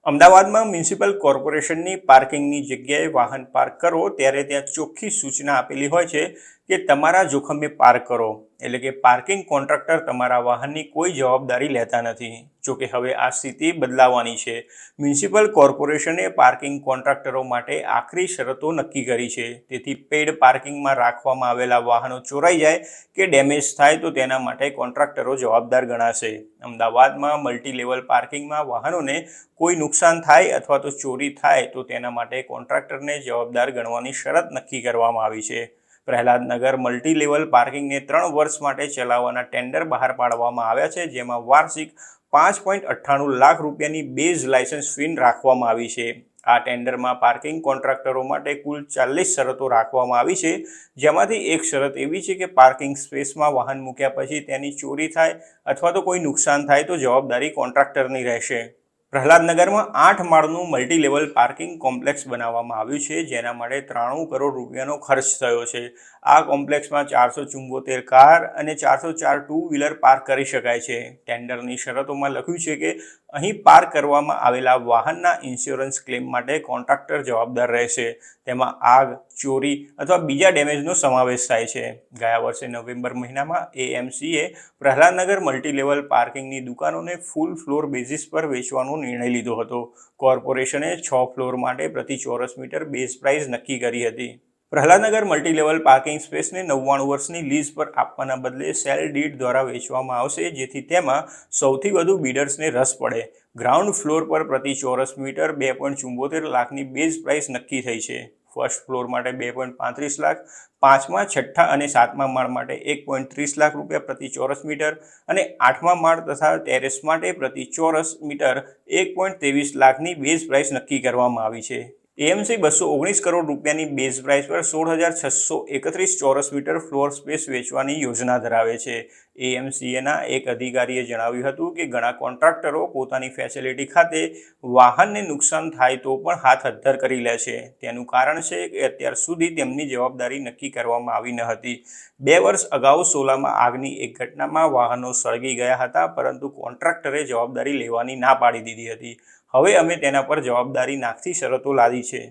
અમદાવાદમાં મ્યુનિસિપલ કોર્પોરેશનની પાર્કિંગની જગ્યાએ વાહન પાર્ક કરો ત્યારે ત્યાં ચોખ્ખી સૂચના આપેલી હોય છે કે તમારા જોખમે પાર્ક કરો. એટલે કે પાર્કિંગ કોન્ટ્રાક્ટર તમારા વાહનની કોઈ જવાબદારી લેતા નથી. જોકે હવે આ સ્થિતિ બદલાવાની છે. મ્યુનિસિપલ કોર્પોરેશને પાર્કિંગ કોન્ટ્રાક્ટરો માટે આકરી શરતો નક્કી કરી છે. તેથી પેઇડ પાર્કિંગમાં રાખવામાં આવેલા વાહનો ચોરાઈ જાય કે ડેમેજ થાય તો તેના માટે કોન્ટ્રાક્ટરો જવાબદાર ગણાશે. અમદાવાદમાં મલ્ટી લેવલ પાર્કિંગમાં વાહનોને કોઈ નુકસાન થાય અથવા તો ચોરી થાય તો તેના માટે કોન્ટ્રાક્ટરને જવાબદાર ગણવાની શરત નક્કી કરવામાં આવી છે. પ્રહલાદનગર મલ્ટી લેવલ પાર્કિંગને 3 વર્ષ માટે ચલાવવાના ટેન્ડર બહાર પાડવામાં આવ્યા છે, જેમાં વાર્ષિક 5.98 લાખ રૂપિયાની બેઝ લાયસન્સ ફી રાખવામાં આવી છે. આ ટેન્ડરમાં પાર્કિંગ કોન્ટ્રાક્ટરો માટે કુલ 40 શરતો રાખવામાં આવી છે, જેમાંથી એક શરત એવી છે કે પાર્કિંગ સ્પેસમાં વાહન મૂક્યા પછી તેની ચોરી થાય અથવા તો કોઈ નુકસાન થાય તો જવાબદારી કોન્ટ્રાક્ટરની રહેશે. પ્રહલાદનગરમાં 8 માળનું મલ્ટી લેવલ પાર્કિંગ કોમ્પ્લેક્સ બનાવવામાં આવ્યું છે, જેના માટે 93 કરોડ રૂપિયાનો ખર્ચ થયો છે. આ કોમ્પ્લેક્સમાં 474 કાર અને 404 ટુ વ્હીલર પાર્ક કરી શકાય છે. ટેન્ડરની શરતોમાં લખ્યું છે કે અહીં પાર્ક કરવામાં આવેલા વાહનના ઇન્સ્યોરન્સ ક્લેમ માટે કોન્ટ્રાક્ટર જવાબદાર રહેશે. તેમાં આગ, ચોરી અથવા બીજા ડેમેજનો સમાવેશ થાય છે. ગયા વર્ષે નવેમ્બર મહિનામાં એએમસીએ પ્રહલાદનગર મલ્ટી લેવલ પાર્કિંગની દુકાનોને ફૂલ ફ્લોર બેઝિસ પર વેચવાનો નિર્ણય લીધો હતો. કોર્પોરેશને 6 ફ્લોર માટે પ્રતિ ચોરસ મીટર બેઝ પ્રાઇસ નક્કી કરી હતી. પ્રહલાદનગર મલ્ટી લેવલ પાર્કિંગ સ્પેસને 99 વર્ષની લીઝ પર આપવાના બદલે સેલ ડીડ દ્વારા વેચવામાં આવશે, જેથી તેમાં સૌથી વધુ બિડર્સને રસ પડે. ગ્રાઉન્ડ ફ્લોર પર પ્રતિ ચોરસ મીટર 2.74 લાખની બેઝ પ્રાઇસ નક્કી થઈ છે. ફર્સ્ટ ફ્લોર માટે 2.35 લાખ, 5મા, 6ઠ્ઠા અને 7મા માળ માટે 1.30 લાખ રૂપિયા પ્રતિ ચોરસ મીટર અને 8મા માળ તથા ટેરેસ માટે પ્રતિ ચોરસ મીટર 1.23 લાખની બેઝ પ્રાઇસ નક્કી કરવામાં આવી છે. એએમસી 219 કરોડ રૂપિયાની બેઝ પ્રાઇસ પર 16,631 ચોરસ મીટર ફ્લોર સ્પેસ વેચવાની યોજના ધરાવે છે. એએમસીએના એક અધિકારીએ જણાવ્યું હતું કે ઘણા કોન્ટ્રાક્ટરો પોતાની ફેસિલિટી ખાતે વાહનને નુકસાન થાય તો પણ હાથ અદ્ધર કરી લે છે. તેનું કારણ છે કે અત્યાર સુધી તેમની જવાબદારી નક્કી કરવામાં આવી ન હતી. 2 વર્ષ અગાઉ સોલામાં આગની એક ઘટનામાં વાહનો સળગી ગયા હતા, પરંતુ કોન્ટ્રાક્ટરે જવાબદારી લેવાની ના પાડી દીધી હતી. હવે અમે તેના પર જવાબદારી નાખતી શરતો લાદી છે.